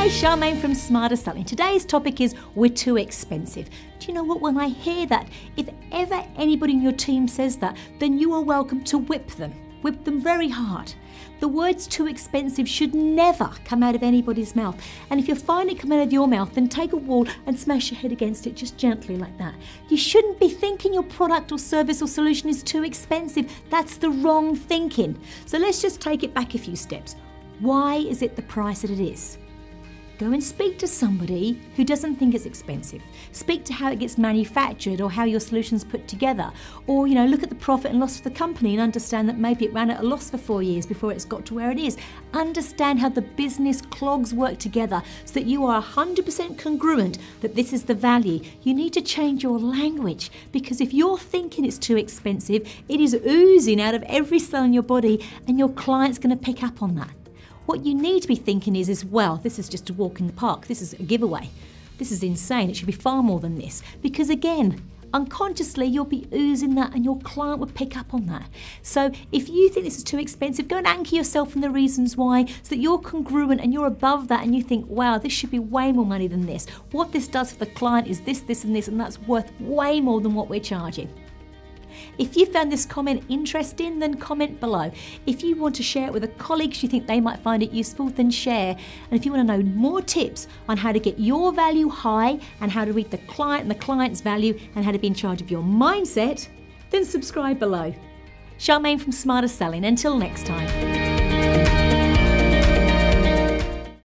Hi, Charmaine from Smarter Selling. Today's topic is we're too expensive. Do you know what? When I hear that, if ever anybody in your team says that, then you are welcome to whip them. Whip them very hard. The words too expensive should never come out of anybody's mouth. And if you find it come out of your mouth, then take a wall and smash your head against it just gently like that. You shouldn't be thinking your product or service or solution is too expensive. That's the wrong thinking. So let's just take it back a few steps. Why is it the price that it is? Go and speak to somebody who doesn't think it's expensive. Speak to how it gets manufactured or how your solution's put together. Or, look at the profit and loss of the company and understand that maybe it ran at a loss for 4 years before it's got to where it is. Understand how the business clogs work together so that you are 100% congruent that this is the value. You need to change your language, because if you're thinking it's too expensive, it is oozing out of every cell in your body and your client's going to pick up on that. What you need to be thinking is, well, this is just a walk in the park. This is a giveaway. This is insane. It should be far more than this. Because again, unconsciously, you'll be oozing that and your client will pick up on that. So if you think this is too expensive, go and anchor yourself in the reasons why, so that you're congruent and you're above that and you think, wow, this should be way more money than this. What this does for the client is this, this, and this, and that's worth way more than what we're charging. If you found this comment interesting, then comment below. If you want to share it with a colleague you think they might find it useful, then share. And if you want to know more tips on how to get your value high and how to read the client and the client's value and how to be in charge of your mindset, then subscribe below. Charmaine from Smarter Selling. Until next time.